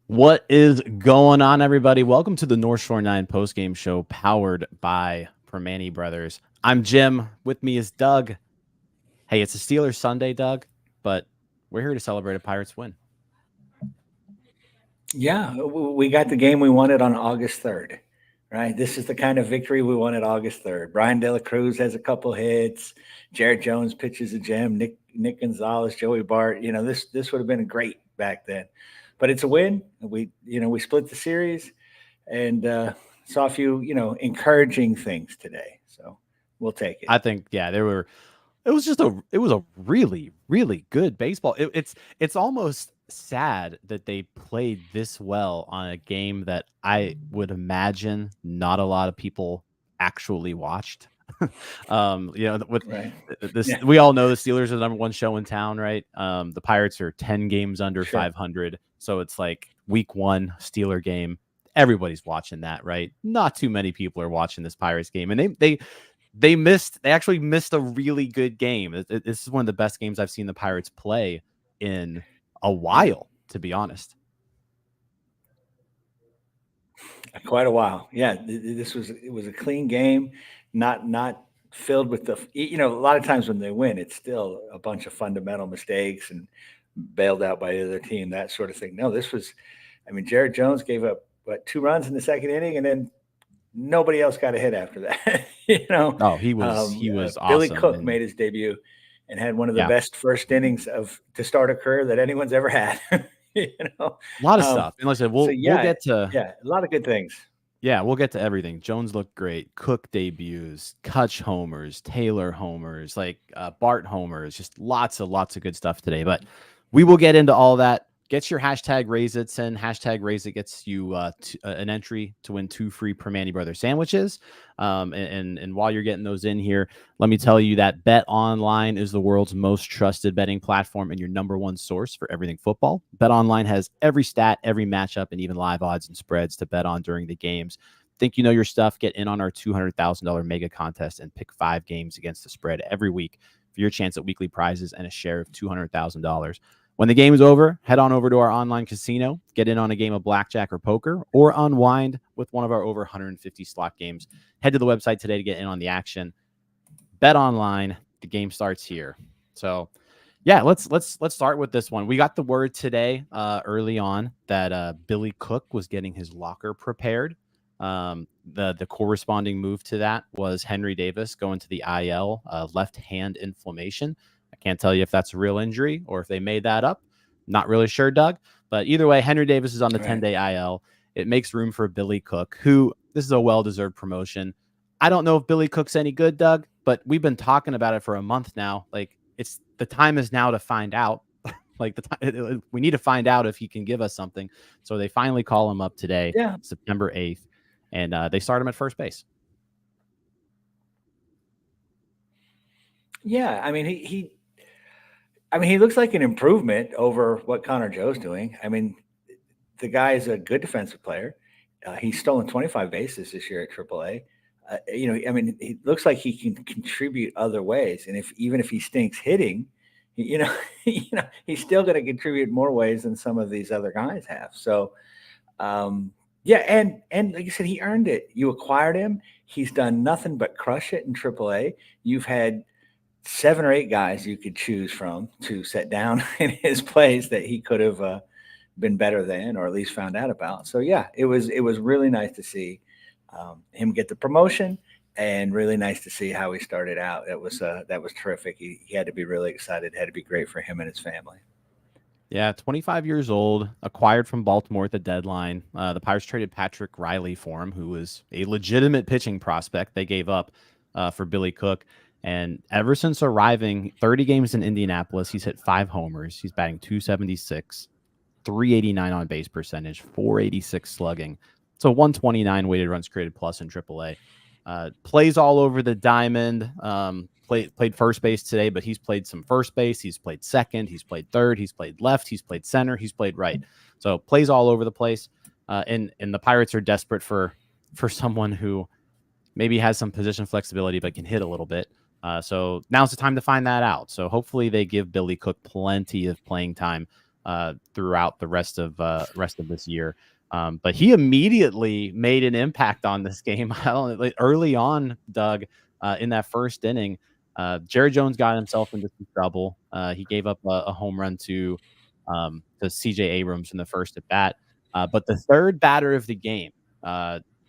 What is going on, everybody? Welcome to the North Shore 9 Postgame Show powered by Primanti Brothers. I'm Jim. With me is Doug. Hey, it's a Steelers Sunday, Doug, but we're here to celebrate a Pirates win. Yeah, we got the game we wanted on August 3rd, right? This is the kind of victory we wanted August 3rd. Brian De La Cruz has a couple hits. Jared Jones pitches a gem. Nick Gonzalez, Joey Bart. You know, this would have been great back then. But it's a win. We split the series and saw a few, encouraging things today. So we'll take it. I think, yeah, it was a really, really good baseball. It's almost sad that they played this well on a game that I would imagine not a lot of people actually watched. We all know the Steelers are the number one show in town, right? The Pirates are 10 games under 500. So it's like week one Steeler game. Everybody's watching that, right? Not too many people are watching this Pirates game. And they actually missed a really good game. This is one of the best games I've seen the Pirates play in a while, to be honest. Quite a while. Yeah, it was a clean game, not filled with a lot of times when they win, it's still a bunch of fundamental mistakes and bailed out by the other team, that sort of thing. No, Jared Jones gave up 2 runs in the second inning, and then nobody else got a hit after that. Oh, he was awesome. Billy Cook made his debut and had one of the best first innings to start a career that anyone's ever had. A lot of stuff. And like I said, we'll get to a lot of good things. Yeah, we'll get to everything. Jones looked great. Cook debuts, Kutch homers, Taylor homers, Bart homers, just lots of good stuff today. But we will get into all that. Get your hashtag raise it. Send hashtag raise it gets you an entry to win 2 free Primanti Brothers sandwiches. And while you're getting those in here, let me tell you that Bet Online is the world's most trusted betting platform and your number one source for everything football. Bet Online has every stat, every matchup, and even live odds and spreads to bet on during the games. Think you know your stuff? Get in on our $200,000 mega contest and pick 5 games against the spread every week for your chance at weekly prizes and a share of $200,000. When the game is over, head on over to our online casino, get in on a game of blackjack or poker, or unwind with one of our over 150 slot games. Head to the website today to get in on the action. Bet Online, the game starts here. So, yeah, let's start with this one. We got the word today early on that Billy Cook was getting his locker prepared. The corresponding move to that was Henry Davis going to the IL, left hand inflammation. I can't tell you if that's a real injury or if they made that up. Not really sure, Doug. But either way, Henry Davis is on the 10-day IL. It makes room for Billy Cook, who this is a well-deserved promotion. I don't know if Billy Cook's any good, Doug, but we've been talking about it for a month now. It's the time is now to find out. We need to find out if he can give us something. So they finally call him up today, September 8th, and they start him at first base. Yeah, he looks like an improvement over what Connor Joe's doing. The guy is a good defensive player. He's stolen 25 bases this year at AAA. He looks like he can contribute other ways. And even if he stinks hitting, he's still going to contribute more ways than some of these other guys have. So, and like you said, he earned it. You acquired him. He's done nothing but crush it in AAA. You've had 7 or 8 guys you could choose from to set down in his place that he could have been better than, or at least found out about. So yeah, it was really nice to see him get the promotion, and really nice to see how he started out. That was terrific. He had to be really excited. It had to be great for him and his family. Yeah, 25 years old, acquired from Baltimore at the deadline. The Pirates traded Patrick Riley for him, who was a legitimate pitching prospect they gave up for Billy Cook. And ever since arriving, 30 games in Indianapolis, he's hit 5 homers. He's batting .276. 389 on base percentage, 486 slugging. So 129 weighted runs created plus in AAA. Plays all over the diamond. Played first base today, but he's played some first base. He's played second. He's played third. He's played left. He's played center. He's played right. So plays all over the place. And the Pirates are desperate for someone who maybe has some position flexibility but can hit a little bit. So now's the time to find that out. So hopefully they give Billy Cook plenty of playing time throughout the rest of this year. But he immediately made an impact on this game. Early on, Doug, in that first inning, Jerry Jones got himself into some trouble. He gave up a home run to C.J. Abrams in the first at bat. But the third batter of the game,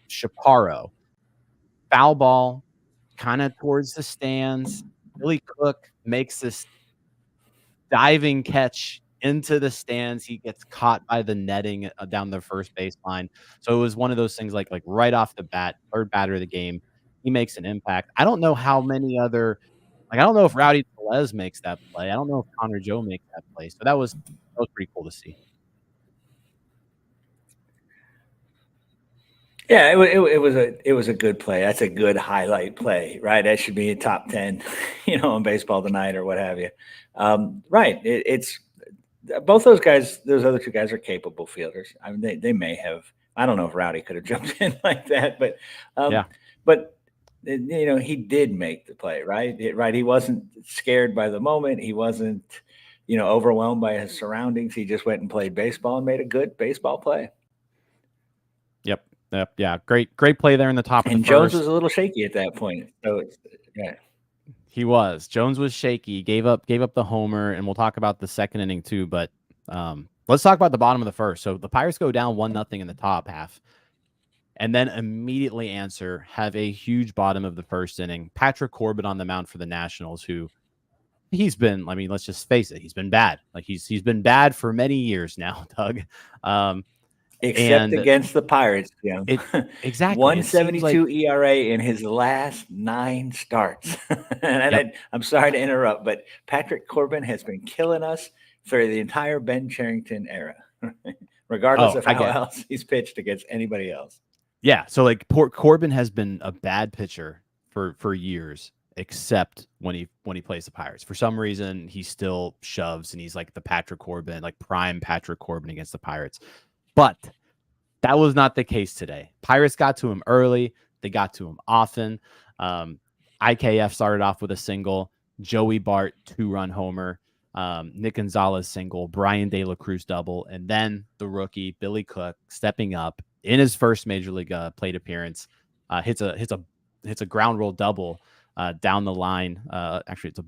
Chaparro, foul ball, kind of towards the stands. Billy Cook makes this diving catch into the stands. He gets caught by the netting down the first baseline. So it was one of those things like right off the bat, third batter of the game, he makes an impact. I don't know how many other, I don't know if Rowdy Tellez makes that play. I don't know if Connor Joe makes that play. So that was pretty cool to see. Yeah, it was a good play. That's a good highlight play, right? That should be a top 10, in baseball tonight or what have you. Right. It's both those guys. Those other two guys are capable fielders. I mean, they may have. I don't know if Rowdy could have jumped in like that, but yeah. But he did make the play, right? Right. He wasn't scared by the moment. He wasn't, overwhelmed by his surroundings. He just went and played baseball and made a good baseball play. Yep. Yeah. Great play there in the top of the first. And Jones was a little shaky at that point. So yeah. He was. Jones was shaky, gave up the homer, and we'll talk about the second inning too. But let's talk about the bottom of the first. So the Pirates go down 1-0 in the top half, and then immediately have a huge bottom of the first inning. Patrick Corbin on the mound for the Nationals, who he's been. I mean, let's just face it, he's been bad. He's been bad for many years now, Doug. Except against the Pirates, exactly. 1.72 ERA in his last 9 starts. And I'm sorry to interrupt, but Patrick Corbin has been killing us for the entire Ben Cherington era, regardless of how else he's pitched against anybody else. Yeah, so Corbin has been a bad pitcher for years, except when he plays the Pirates. For some reason, he still shoves, and he's like the Patrick Corbin, like prime Patrick Corbin against the Pirates. But that was not the case today. Pirates got to him early. They got to him often. IKF started off with a single. Joey Bart, 2-run homer. Nick Gonzalez single. Brian De La Cruz double. And then the rookie, Billy Cook, stepping up in his first Major League plate appearance, hits a ground roll double down the line. Actually, it's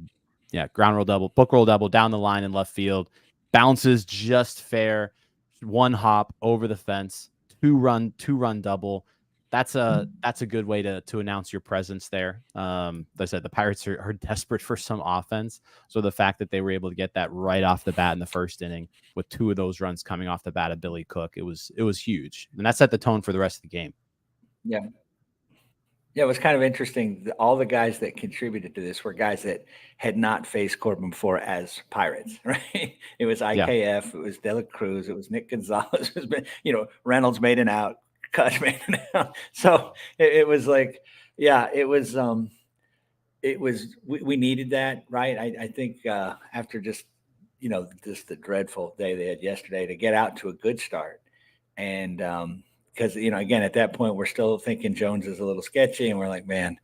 a ground roll double, book roll double down the line in left field. Bounces just fair. One hop over the fence, two-run double. That's a good way to announce your presence there. Like I said, the Pirates are desperate for some offense. So the fact that they were able to get that right off the bat in the first inning with 2 of those runs coming off the bat of Billy Cook, it was huge. And that set the tone for the rest of the game. Yeah. Yeah, it was kind of interesting. All the guys that contributed to this were guys that had not faced Corbin before as Pirates, right? It was IKF, It was De La Cruz, it was Nick Gonzalez, it was, Reynolds made an out, Kutch made an out. So it was like, we needed that, right? I think after just the dreadful day they had yesterday, to get out to a good start. And because, again, at that point, we're still thinking Jones is a little sketchy, and we're like, man,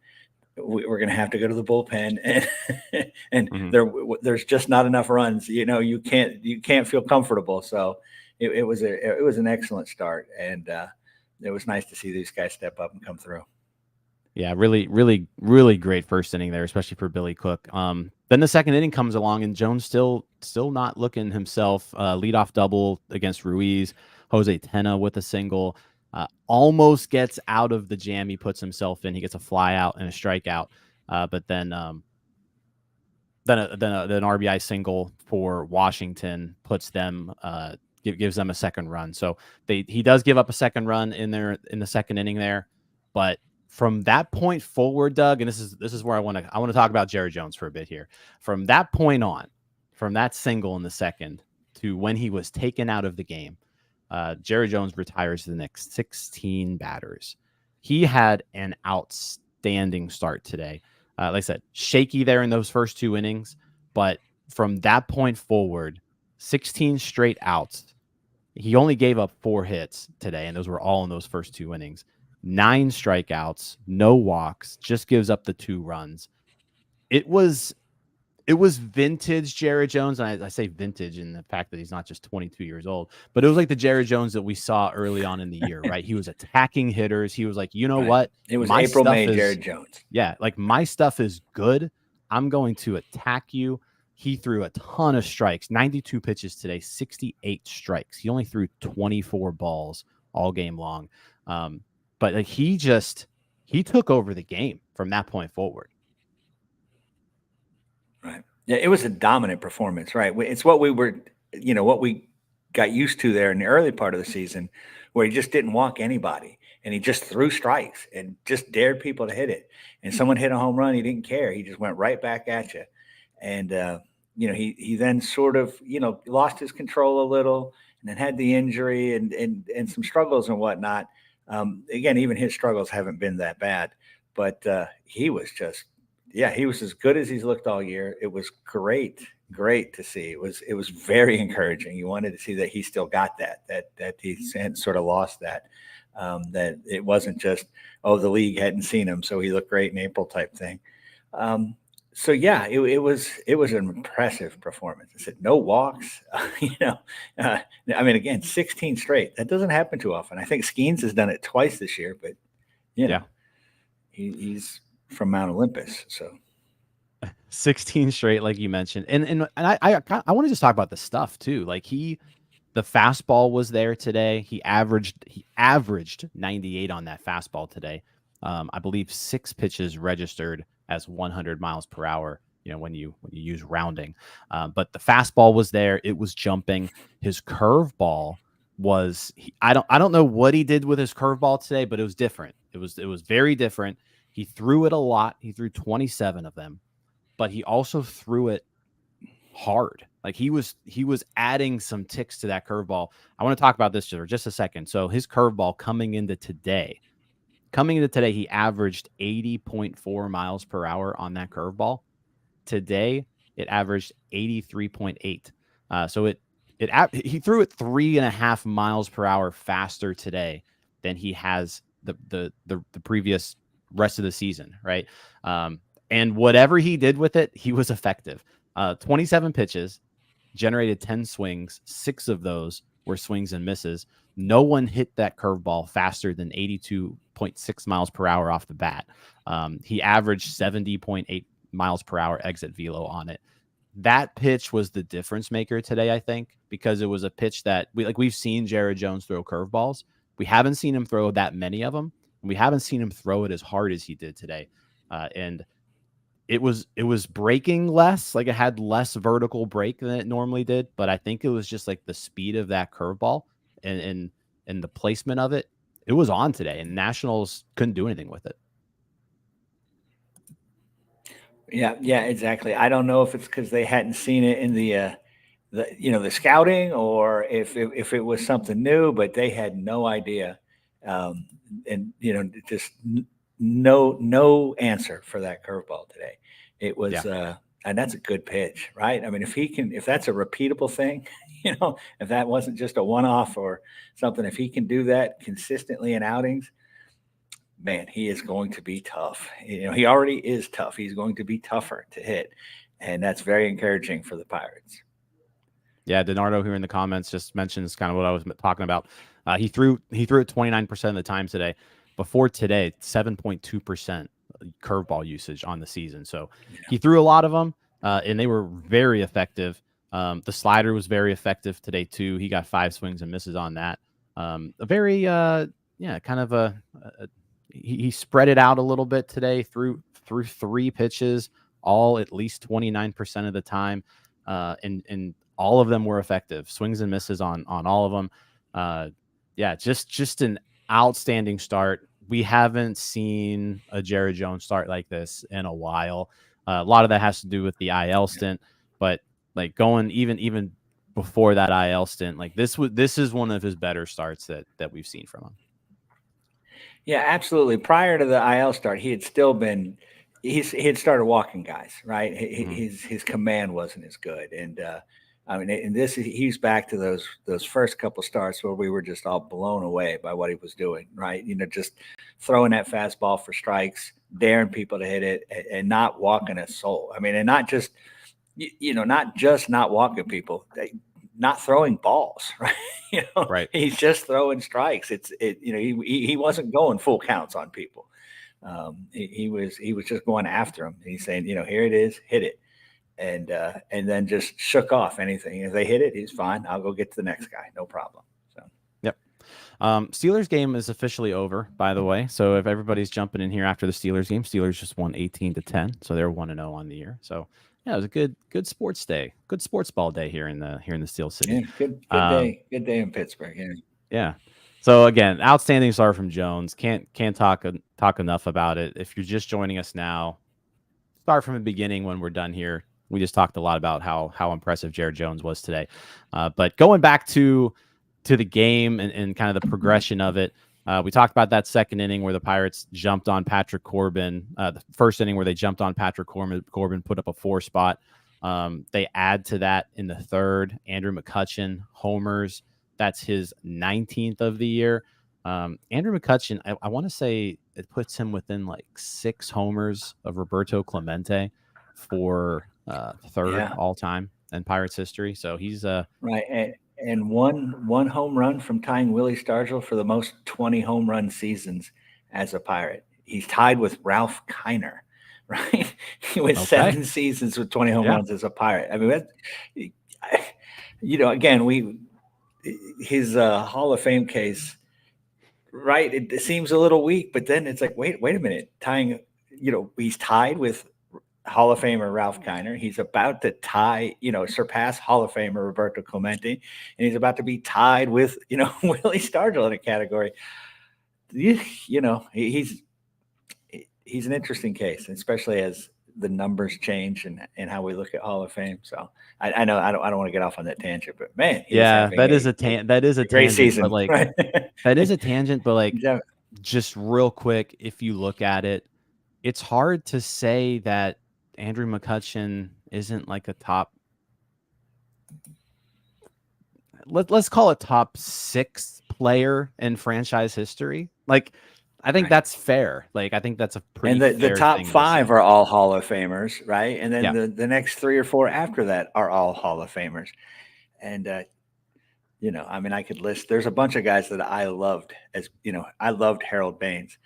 we're going to have to go to the bullpen, and there's just not enough runs. You can't feel comfortable. So it was an excellent start, and it was nice to see these guys step up and come through. Yeah, really, really, really great first inning there, especially for Billy Cook. Then the second inning comes along, and Jones still not looking himself. Leadoff double against Ruiz. Jose Tena with a single. Almost gets out of the jam he puts himself in. He gets a fly out and a strikeout. But then an RBI single for Washington puts them gives them a second run. So he does give up a second run in the second inning there. But from that point forward, Doug, and this is where I want to talk about Jerry Jones for a bit here. From that point on, from that single in the second to when he was taken out of the game. Jerry Jones retires the next 16 batters. He had an outstanding start today. Like I said, shaky there in those first 2 innings, but from that point forward, 16 straight outs. He only gave up 4 hits today, and those were all in those first 2 innings. 9 strikeouts, no walks, just gives up the 2 runs. It was vintage Jared Jones. And I say vintage in the fact that he's not just 22 years old, but it was like the Jared Jones that we saw early on in the year, right? He was attacking hitters. He was like, you know what? It was My April, stuff May, is, Jared Jones. Yeah, like my stuff is good. I'm going to attack you. He threw a ton of strikes, 92 pitches today, 68 strikes. He only threw 24 balls all game long. But like he took over the game from that point forward. Right. Yeah, it was a dominant performance, right? It's what we were, what we got used to there in the early part of the season, where he just didn't walk anybody and he just threw strikes and just dared people to hit it. And someone hit a home run, he didn't care. He just went right back at you. And he then sort of, lost his control a little and then had the injury and some struggles and whatnot. Again, even his struggles haven't been that bad, but he was just, he was as good as he's looked all year. It was great to see. It was very encouraging. You wanted to see that he still got that he hadn't sort of lost that, that it wasn't just, the league hadn't seen him, so he looked great in April type thing. So it was an impressive performance. I said no walks, I mean, again, 16 straight. That doesn't happen too often. I think Skeens has done it twice this year, but he's from Mount Olympus, so 16 straight, like you mentioned, and I want to just talk about the stuff too. Like the fastball was there today. He averaged 98 on that fastball today. I believe 6 pitches registered as 100 miles per hour. When you use rounding, but the fastball was there. It was jumping. His curveball was. I don't know what he did with his curveball today, but it was different. It was very different. He threw it a lot. He threw 27 of them, but he also threw it hard. Like he was adding some ticks to that curveball. I want to talk about this for just a second. So his curveball coming into today, he averaged 80.4 miles per hour on that curveball. Today, it averaged 83.8. So he threw it 3.5 miles per hour faster today than he has the previous rest of the season, right? And whatever he did with it, he was effective. 27 pitches, generated 10 swings. 6 of those were swings and misses. No one hit that curveball faster than 82.6 miles per hour off the bat. He averaged 70.8 miles per hour exit velo on it. That pitch was the difference maker today, I think, because it was a pitch that we've seen Jared Jones throw curveballs. We haven't seen him throw that many of them. We haven't seen him throw it as hard as he did today. And it was breaking less, like it had less vertical break than it normally did. But I think it was just like the speed of that curveball and the placement of it. It was on today, and Nationals couldn't do anything with it. Yeah, exactly. I don't know if it's because they hadn't seen it in the scouting, or if it was something new, but they had no idea, and just no answer for that curveball today. It was, and that's a good pitch, right? I mean, if that's a repeatable thing, if that wasn't just a one-off or something, if he can do that consistently in outings, man, he is going to be tough. He already is tough. He's going to be tougher to hit, and that's very encouraging for the Pirates. Yeah, Donardo here in the comments just mentions kind of what I was talking about. He threw it 29% of the time today. Before today, 7.2% curveball usage on the season. So he threw a lot of them, and they were very effective. The slider was very effective today too. He got 5 swings and misses on that. A very kind of he spread it out a little bit today through 3 pitches, all at least 29% of the time, and all of them were effective. Swings and misses on all of them. Just an outstanding start. We haven't seen a Jared Jones start like this in a while. A lot of that has to do with the IL stint, but like going even before that IL stint. Like this is one of his better starts that we've seen from him. Yeah, absolutely. Prior to the IL start, he had still been he had started walking guys, right? His command wasn't as good, and I mean, and he's back to those first couple starts where we were just all blown away by what he was doing, right? Just throwing that fastball for strikes, daring people to hit it, and not walking a soul. I mean, and not just not walking people, not throwing balls, right? Right. He's just throwing strikes. He wasn't going full counts on people. He was just going after them. He's saying, here it is, hit it, and then just shook off anything. If they hit it, he's fine. I'll go get to the next guy, no problem. So, yep. Steelers game is officially over, by the way. So if everybody's jumping in here after the Steelers game, Steelers just won 18-10, so they're 1-0 on the year. So yeah, it was a good sports day, good sports ball day here in the Steel City. Yeah, good day in Pittsburgh. Yeah. Yeah. So again, outstanding start from Jones. Can't talk enough about it. If you're just joining us now, start from the beginning when we're done here. We just talked a lot about how impressive Jared Jones was today. But going back to the game and kind of the progression of it, we talked about that second inning where the Pirates jumped on Patrick Corbin. The first inning where they jumped on Patrick Corbin put up a 4 spot. They add to that in the third. Andrew McCutchen homers. That's his 19th of the year. Andrew McCutchen, I want to say it puts him within like 6 homers of Roberto Clemente for third all time in Pirates history. So he's right. And one home run from tying Willie Stargell for the most 20 home run seasons as a Pirate. He's tied with Ralph Kiner, right? He was 7 seasons with 20 home runs as a Pirate. I mean, again, his Hall of Fame case, right? It seems a little weak, but then it's like, wait a minute, tying, he's tied with Hall of Famer Ralph Kiner. He's about to surpass Hall of Famer Roberto Clemente, and he's about to be tied with, Willie Stargell in a category. He's an interesting case, especially as the numbers change and how we look at Hall of Fame. So I know I don't want to get off on that tangent, but man, that is a tangent season, but like right? that is a tangent, but like just real quick, if you look at it, it's hard to say that Andrew McCutchen isn't like a top. Let's call it top 6 player in franchise history. Like, I think that's fair. Like, I think that's a pretty. And the top 5 are all Hall of Famers, right? And then the next 3 or 4 after that are all Hall of Famers. And I mean, I could list. There's a bunch of guys that I loved. I loved Harold Baines.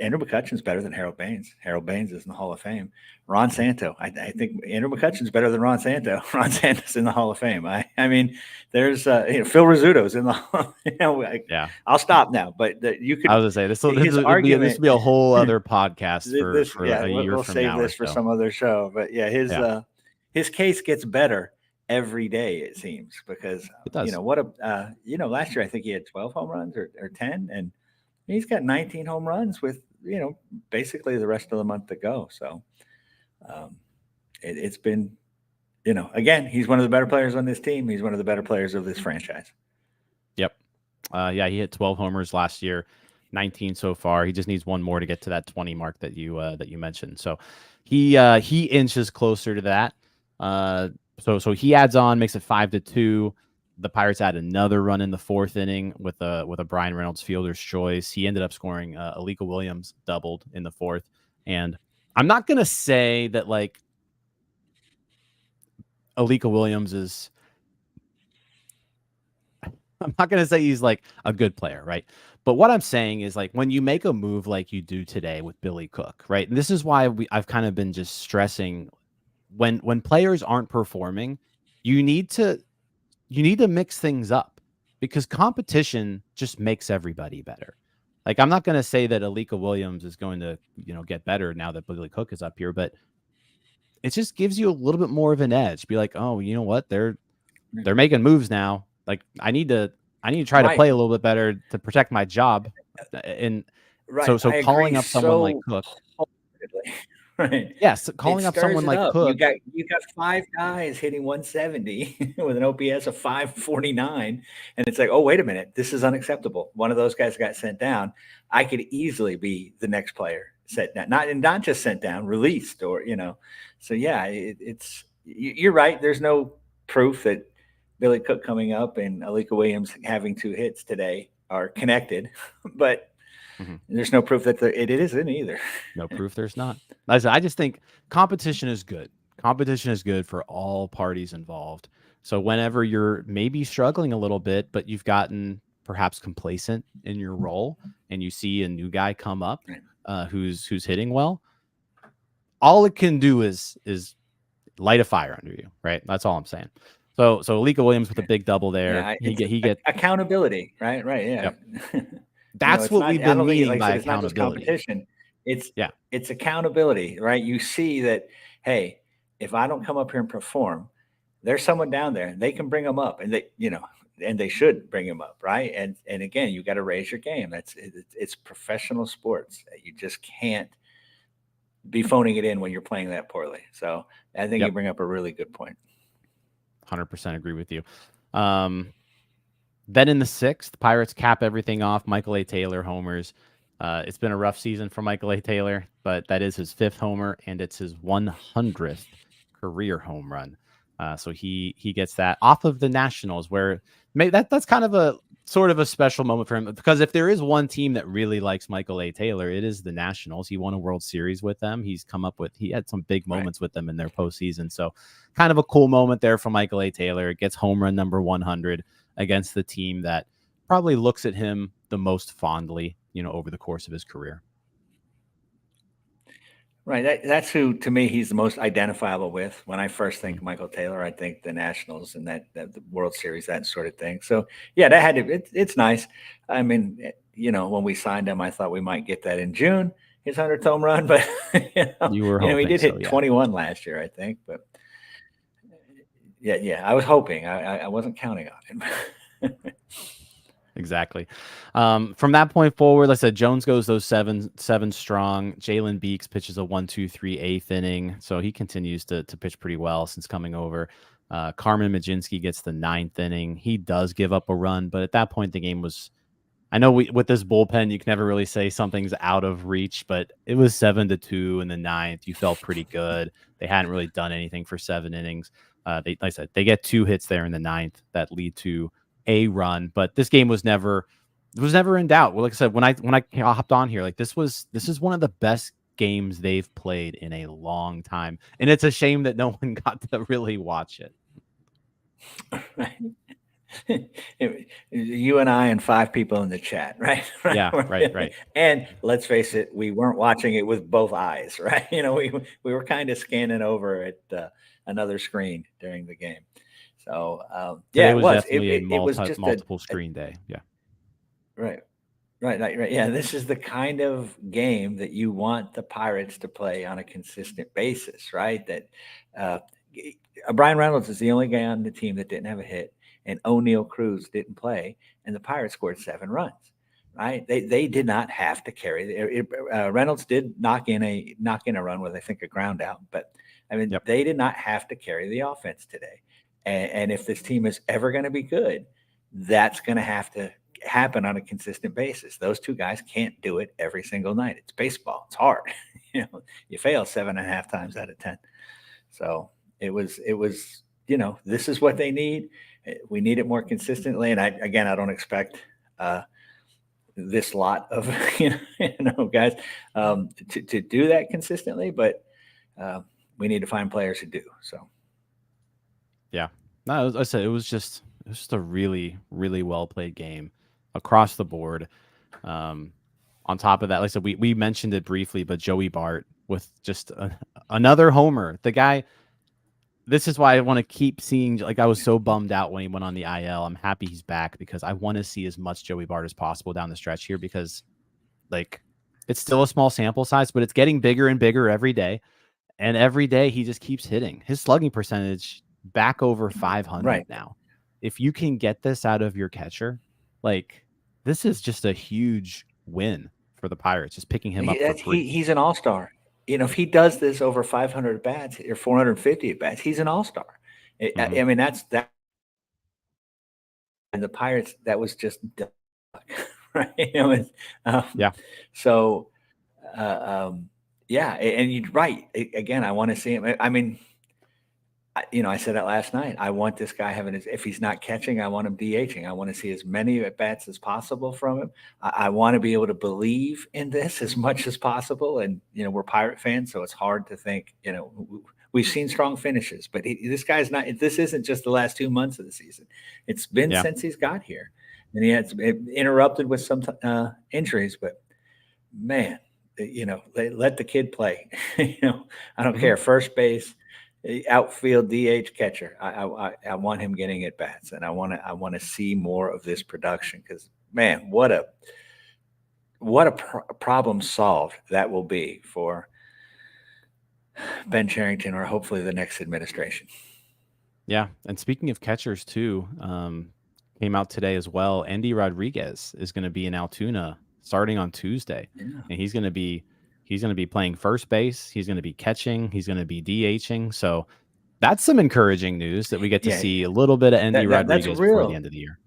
Andrew McCutchen's better than Harold Baines. Harold Baines is in the Hall of Fame. Ron Santo. I think Andrew McCutchen's better than Ron Santo. Ron Santo's in the Hall of Fame. I mean, there's Phil Rizzuto's in the. I'll stop now. But you could. I was gonna say this will be a whole other podcast for a year we'll from save now. This for some other show. But his case gets better every day, it seems, because it does. Last year I think he had 12 home runs or 10, and he's got 19 home runs with basically the rest of the month to go. So it's been, again, he's one of the better players on this team. He's one of the better players of this franchise. Yep. He hit 12 homers last year, 19 so far. He just needs one more to get to that 20 mark that you mentioned. So he inches closer to that. So he adds on, makes it 5-2. The Pirates had another run in the 4th inning with a Brian Reynolds fielder's choice. He ended up scoring. Alika Williams doubled in the 4th. And I'm not going to say that like Alika Williams is. I'm not going to say he's like a good player, right? But what I'm saying is like when you make a move like you do today with Billy Cook, right? And this is why I've kind of been just stressing when players aren't performing, you need to mix things up because competition just makes everybody better. Like, I'm not going to say that Alika Williams is going to, get better now that Billy Cook is up here, but it just gives you a little bit more of an edge. Be like, oh, you know what? They're making moves now. Like, I need to try to play a little bit better to protect my job. And so calling up someone like Cook. right? Yes, It calling up stirs someone it like up. You Cook. got 5 guys hitting 170 with an OPS of 549, and it's like, oh, wait a minute, this is unacceptable. One of those guys got sent down. I could easily be the next player sent down, not just sent down, released, or So yeah, you're right. There's no proof that Billy Cook coming up and Alika Williams having 2 hits today are connected, but Mhm. there's no proof that it isn't either. No proof there's not. Like I said, I just think competition is good. Competition is good for all parties involved. So whenever you're maybe struggling a little bit, but you've gotten perhaps complacent in your role, and you see a new guy come up who's hitting well, all it can do is light a fire under you, right? That's all I'm saying. So Alika Williams with a big double there. Yeah, He get accountability, right? Right, yeah. yep. That's It's what not. we've I been don't think, needing like I by said, it's not just accountability. competition. It's Yeah. it's accountability, right? You see that, hey, if I don't come up here and perform, there's someone down there. They can bring them up, and they should bring them up, right? And again, you got to raise your game. It's professional sports. You just can't be phoning it in when you're playing that poorly. So I think you Yep. bring up a really good point. 100% agree with you. Then in the 6th, Pirates cap everything off. Michael A. Taylor homers. It's been a rough season for Michael A. Taylor, but that is his 5th homer, and it's his 100th career home run. So he gets that off of the Nationals, where that's kind of a sort of a special moment for him, because if there is one team that really likes Michael A. Taylor, it is the Nationals. He won a World Series with them. He had some big moments with them in their postseason. So kind of a cool moment there for Michael A. Taylor. It gets home run number 100 against the team that probably looks at him the most fondly, over the course of his career. Right. That's who, to me, he's the most identifiable with. When I first think Michael Taylor, I think the Nationals and that the World Series, that sort of thing. So, yeah, that had to. It's nice. I mean, when we signed him, I thought we might get that in June, his 100th home run, but You were hoping he did so, hit yeah. 21 last year, I think. But yeah, I was hoping. I wasn't counting on him. Exactly. From that point forward, like I said, Jones goes those seven strong. Jalen Beeks pitches a 1-2-3 eighth inning, so he continues to pitch pretty well since coming over. Carmen Majinski gets the 9th inning. He does give up a run, but at that point the game was. I know with this bullpen, you can never really say something's out of reach, but it was 7-2 in the 9th. You felt pretty good. They hadn't really done anything for 7 innings. Like I said, they get 2 hits there in the 9th that lead to a run, but this game was never in doubt. Well, like I said, when I hopped on here, like this is one of the best games they've played in a long time, and it's a shame that no one got to really watch it. You and I and 5 people in the chat, right? Yeah, right. And let's face it, we weren't watching it with both eyes, right? We were kind of scanning over at another screen during the game. So Today it was was. definitely It was just multiple screen day. Yeah. Right. Yeah, this is the kind of game that you want the Pirates to play on a consistent basis, right? That Brian Reynolds is the only guy on the team that didn't have a hit, and O'Neal Cruz didn't play, and the Pirates scored 7 runs. Right? They did not have to carry. Reynolds did knock in a run with, I think, a ground out, but I mean they did not have to carry the offense today. And if this team is ever going to be good, that's going to have to happen on a consistent basis. Those 2 guys can't do it every single night. It's baseball. It's hard. You fail 7.5 times out of 10. So it was, this is what they need. We need it more consistently. And I don't expect this lot of, guys to do that consistently, but we need to find players who do. So. Yeah. No, I said it was just a really, really well played game across the board. On top of that, like I said, we mentioned it briefly, but Joey Bart with just another homer. The guy. This is why I want to keep seeing. Like I was so bummed out when he went on the IL. I'm happy he's back because I want to see as much Joey Bart as possible down the stretch here because, like, it's still a small sample size, but it's getting bigger and bigger every day. And every day he just keeps hitting. His slugging percentage back over 500 now. If you can get this out of your catcher, like this is just a huge win for the Pirates. Just picking him up for free. He's an all-star. if he does this over 500 at bats or 450 at bats, he's an all-star. I mean, that's that. And the Pirates, that was just duck, right? Yeah. So, yeah, and you're right. Again, I want to see him. I mean, I said it last night. I want this guy having if he's not catching, I want him DHing. I want to see as many at bats as possible from him. I want to be able to believe in this as much as possible. And, we're Pirate fans, so it's hard to think, we've seen strong finishes, but this guy's not, this isn't just the last 2 months of the season. It's been since he's got here, and he had interrupted with some injuries, but man, let the kid play. I don't care. First base, outfield, DH, catcher. I want him getting at bats, and I want to see more of this production, because man, what a problem solved that will be for Ben Cherington, or hopefully the next administration. Yeah. And speaking of catchers too, came out today as well. Andy Rodriguez is going to be in Altoona starting on Tuesday, and he's going to be playing first base. He's going to be catching. He's going to be DHing. So that's some encouraging news that we get to see a little bit of Andy Rodriguez before the end of the year.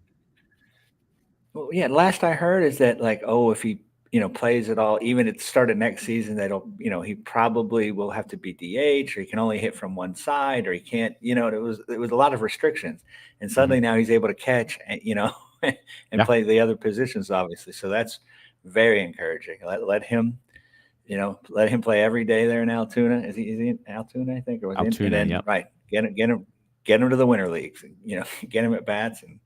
Well, yeah. Last I heard is that if he plays at all, even at the start of next season, he probably will have to be DH, or he can only hit from one side, or he can't. It was a lot of restrictions, and suddenly now he's able to catch, and and play the other positions, obviously. So that's very encouraging. Let him. Let him play every day there in Altoona. Is he in Altoona, I think? Or was Altoona, and then, right. Get him to the winter leagues. Get him at bats, and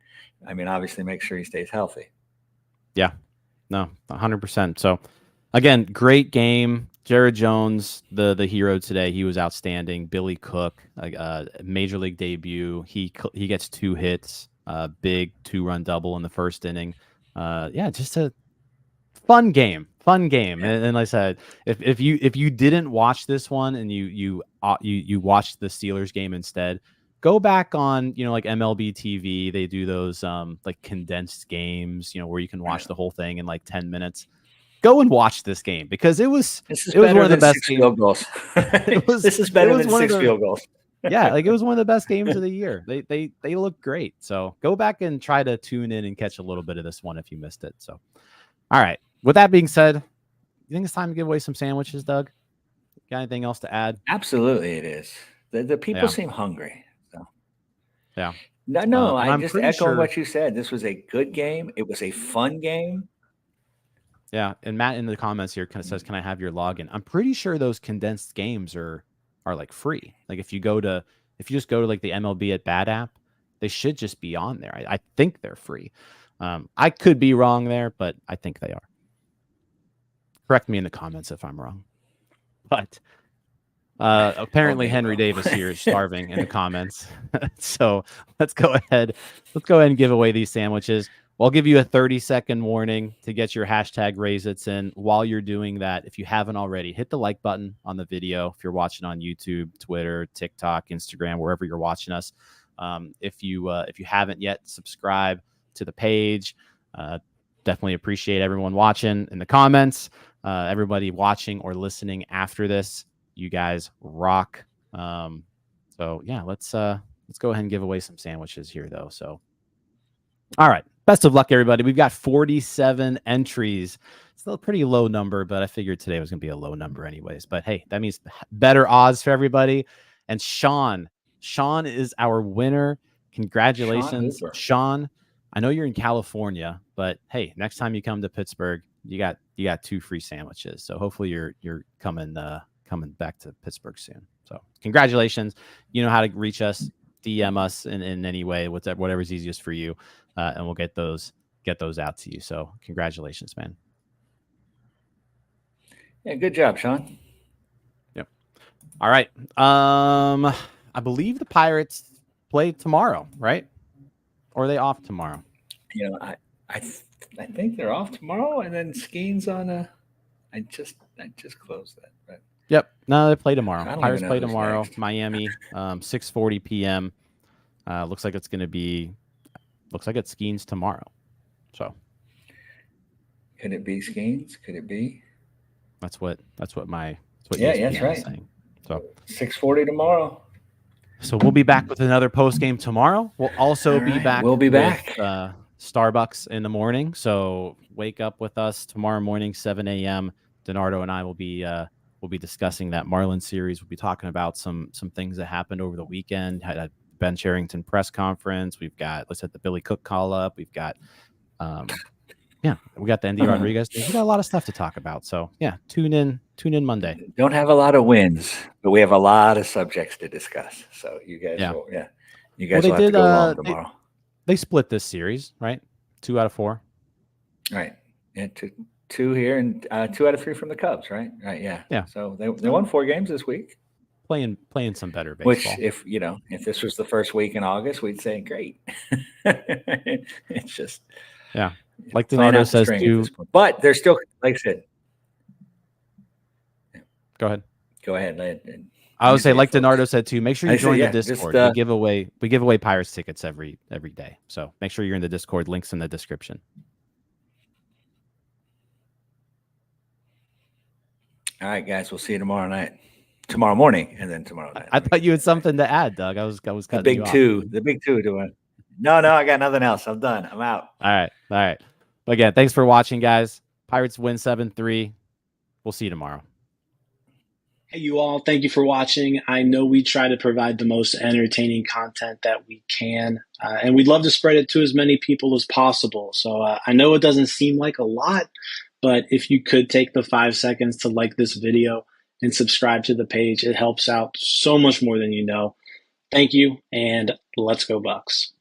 I mean, obviously make sure he stays healthy. Yeah. No, 100%. So again, great game. Jared Jones, the hero today. He was outstanding. Billy Cook, major league debut. He gets 2 hits, big 2-run double in the first inning. Just a fun game. Yeah. And like I said, if you didn't watch this one and you watched the Steelers game instead, go back on like MLB TV. They do those like condensed games, where you can watch the whole thing in like 10 minutes. Go and watch this game, because it was one of the best field goals. This is better than 6 field goals. Yeah, like it was one of the best games of the year. They look great. So go back and try to tune in and catch a little bit of this one if you missed it. So, all right. With that being said, you think it's time to give away some sandwiches, Doug? Got anything else to add? Absolutely, it is. The people seem hungry. So. Yeah. No, I'm just echoing what you said. This was a good game. It was a fun game. Yeah, and Matt in the comments here kind of says, "Can I have your login?" I'm pretty sure those condensed games are like free. Like if you just go to like the MLB at Bat app, they should just be on there. I think they're free. I could be wrong there, but I think they are. Correct me in the comments if I'm wrong. But apparently Henry Davis here is starving in the comments. So let's go ahead and give away these sandwiches. I'll give you a 30-second warning to get your hashtag RaiseIts in. While you're doing that, if you haven't already, hit the like button on the video. If you're watching on YouTube, Twitter, TikTok, Instagram, wherever you're watching us. If you haven't yet, subscribe to the page. Definitely appreciate everyone watching in the comments. Everybody watching or listening after this, you guys rock. So yeah, let's go ahead and give away some sandwiches here though. So, all right, best of luck, everybody. We've got 47 entries. It's still a pretty low number, but I figured today was going to be a low number anyways. But hey, that means better odds for everybody. And Sean is our winner. Congratulations, Sean. I know you're in California, but hey, next time you come to Pittsburgh, you got 2 free sandwiches. So hopefully you're coming back to Pittsburgh soon. So congratulations. You know how to reach us. DM us in any way, whatever's easiest for you, and we'll get those out to you. So congratulations, man. Yeah, good job, Sean. Yep. All right. I believe the Pirates play tomorrow, right? Or are they off tomorrow? I think they're off tomorrow, and then skiing's on a. I just closed that. But yep. No, they play tomorrow. Pirates play tomorrow. Next. Miami, 6:40 p.m. Looks like it's skiing's tomorrow. So. Could it be skiing's? Could it be? That's what my That's what Yeah, ESPN that's right. is saying. So 6:40 tomorrow. So we'll be back with another post game tomorrow. We'll also be back. We'll be with, back. Starbucks in the morning. So wake up with us tomorrow morning, 7 a.m. Donardo and I will be discussing that Marlins series. We'll be talking about some things that happened over the weekend. Had a Ben Cherington press conference. We've got, let's hit the Billy Cook call up. We've got we got the Andy Rodriguez news. We got a lot of stuff to talk about. So yeah, tune in Monday. Don't have a lot of wins, but we have a lot of subjects to discuss. So you guys will have to go along tomorrow. They split this series, right? 2 out of 4. Right. And two here and 2 out of 3 from the Cubs, right? Right. Yeah. Yeah. So they won 4 games this week. Playing some better baseball. Which, if this was the first week in August, we'd say great. It's just like Donardo says too. But they're still, like I said. Go ahead. I would say, like Donardo said too, make sure you join the Discord. Just, we give away Pirates tickets every day. So make sure you're in the Discord. Links in the description. All right, guys. We'll see you tomorrow morning, and then tomorrow night. I thought you had something to add, Doug. I was cutting the big two to it. No, I got nothing else. I'm done. I'm out. All right. Again, thanks for watching, guys. Pirates win 7-3. We'll see you tomorrow. Hey, you all. Thank you for watching. I know we try to provide the most entertaining content that we can, and we'd love to spread it to as many people as possible. So I know it doesn't seem like a lot, but if you could take the 5 seconds to like this video and subscribe to the page, it helps out so much more than you know. Thank you, and let's go Bucks.